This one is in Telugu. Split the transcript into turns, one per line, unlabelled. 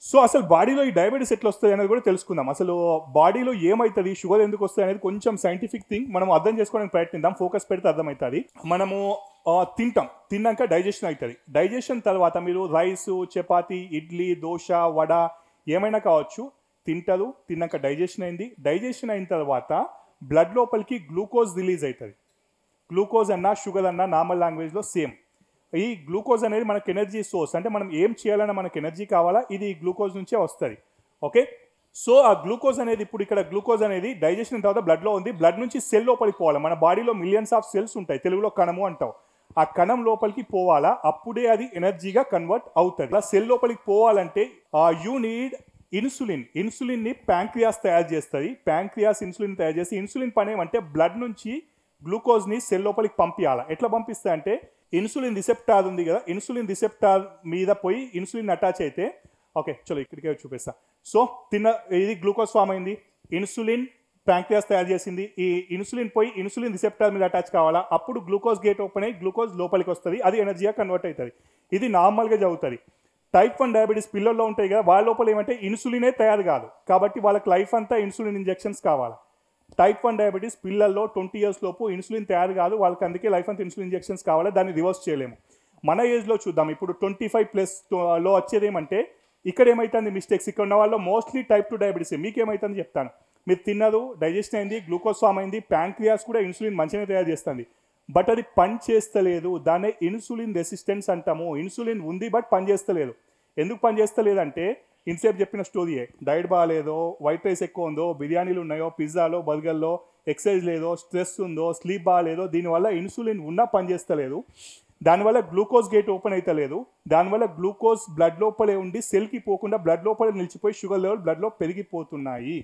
సో అసలు బాడీలో ఈ డయాబెటీస్ ఎట్లా వస్తుంది అనేది కూడా తెలుసుకుందాం. అసలు బాడీలో ఏమవుతుంది, షుగర్ ఎందుకు వస్తుంది అనేది కొంచెం సైంటిఫిక్ థింగ్ మనం అర్థం చేసుకోవడానికి ప్రయత్నిద్దాం. ఫోకస్ పెడితే అర్థమవుతుంది. మనము తిన్నాక డైజెషన్ అవుతుంది. డైజెషన్ తర్వాత మీరు రైస్, చపాతి, ఇడ్లీ, దోశ, వడ ఏమైనా కావచ్చు తింటారు. తిన్నాక డైజెషన్ అయింది. డైజెషన్ అయిన తర్వాత బ్లడ్ లోపలికి గ్లూకోజ్ రిలీజ్ అవుతుంది. గ్లూకోజ్ అన్నా షుగర్ అన్నా నార్మల్ లాంగ్వేజ్లో సేమ్. ఈ గ్లూకోజ్ అనేది మనకు ఎనర్జీ సోర్స్. అంటే మనం ఏం చేయాలన్నా మనకు ఎనర్జీ కావాలా, ఇది గ్లూకోజ్ నుంచే వస్తుంది. ఓకే, సో ఆ గ్లూకోజ్ అనేది ఇప్పుడు ఇక్కడ గ్లూకోజ్ అనేది డైజెషన్ తర్వాత బ్లడ్లో ఉంది. బ్లడ్ నుంచి సెల్ లోపలికి పోవాలి. మన బాడీలో మిలియన్స్ ఆఫ్ సెల్స్ ఉంటాయి, తెలుగులో కణము అంటాం. ఆ కణం లోపలికి పోవాలా, అప్పుడే అది ఎనర్జీగా కన్వర్ట్ అవుతుంది. అలా సెల్ లోపలికి పోవాలంటే యూ నీడ్ ఇన్సులిన్. ఇన్సులిన్ని ప్యాంక్రియాస్ తయారు చేస్తుంది. ప్యాంక్రియాస్ ఇన్సులిన్ తయారు చేసి, ఇన్సులిన్ పని ఏమంటే బ్లడ్ నుంచి గ్లూకోజ్ని సెల్ లోపలికి పంపించాలా. ఎట్లా పంపిస్తా అంటే ఇన్సులిన్ రిసెప్టార్ ఉంది కదా, ఇన్సులిన్ రిసెప్టార్ మీద పోయి ఇన్సులిన్ అటాచ్ అయితే, ఓకే చలో ఇక్కడికే చూపిస్తా. సో ఇది గ్లూకోజ్ ఫామ్ అయింది. ఇన్సులిన్ ప్యాంక్రియాస్ తయారు చేసింది. ఈ ఇన్సులిన్ పోయి ఇన్సులిన్ రిసెప్టార్ మీద అటాచ్ కావాలా, అప్పుడు గ్లూకోజ్ గేట్ ఓపెన్ అయ్యి గ్లూకోజ్ లోపలికి వస్తుంది. అది ఎనర్జీగా కన్వర్ట్ అవుతుంది. ఇది నార్మల్గా జరుగుతుంది. టైప్ 1 డయాబెటీస్ పిల్లల్లో ఉంటాయి కదా, వాళ్ళ లోపల ఏమంటే ఇన్సులినే తయారు కాదు, కాబట్టి వాళ్ళకి లైఫ్ అంతా ఇన్సులిన్ ఇంజెక్షన్స్ కావాలి. టైప్ 1 డయాబెటీస్ పిల్లల్లో 20 years లోపు ఇన్సులిన్ తయారు కాదు, వాళ్ళకి అందుకే లైఫ్ అంతా ఇన్సులిన్ ఇంజెక్షన్స్ కావాలి. దాన్ని రివర్స్ చేయలేము. మన ఏజ్లో చూద్దాం. ఇప్పుడు 25+ వచ్చేది ఏమంటే ఇక్కడ ఏమవుతుంది మిస్టేక్స్. ఇక్కడ ఉన్న వాళ్ళు మోస్ట్లీ టైప్ 2 డయాబెటీస్. మీకేమవుతుంది చెప్తాను. మీరు తిన్నదు, డైజెషన్ అయింది, గ్లూకోజ్ ఫామ్ అయింది, ప్యాంక్రియాస్ కూడా ఇన్సులిన్ మంచిగానే తయారు చేస్తుంది, బట్ అది పని చేస్తలేదు. దాన్నే ఇన్సులిన్ రెసిస్టెన్స్ అంటాము. ఇన్సులిన్ ఉంది బట్ పని చేస్తలేదు. ఎందుకు పని చేస్తలేదంటే ఇన్సేపు చెప్పిన స్టోరీయే. డైట్ బాగాలేదో, వైట్ రైస్ ఎక్కువ ఉందో, బిర్యానీలు ఉన్నాయో, పిజ్జాలో, బర్గర్లో, ఎక్సర్సైజ్ లేదో, స్ట్రెస్ ఉందో, స్లీప్ బాగాలేదో, దీనివల్ల ఇన్సులిన్ ఉన్నా పని చేస్తలేదు. దానివల్ల గ్లూకోజ్ గేట్ ఓపెన్ అవుతలేదు. దానివల్ల గ్లూకోజ్ బ్లడ్ లోపలే ఉండి సెల్కి పోకుండా బ్లడ్ లోపలే నిలిచిపోయి షుగర్ లెవెల్ బ్లడ్లో పెరిగిపోతున్నాయి.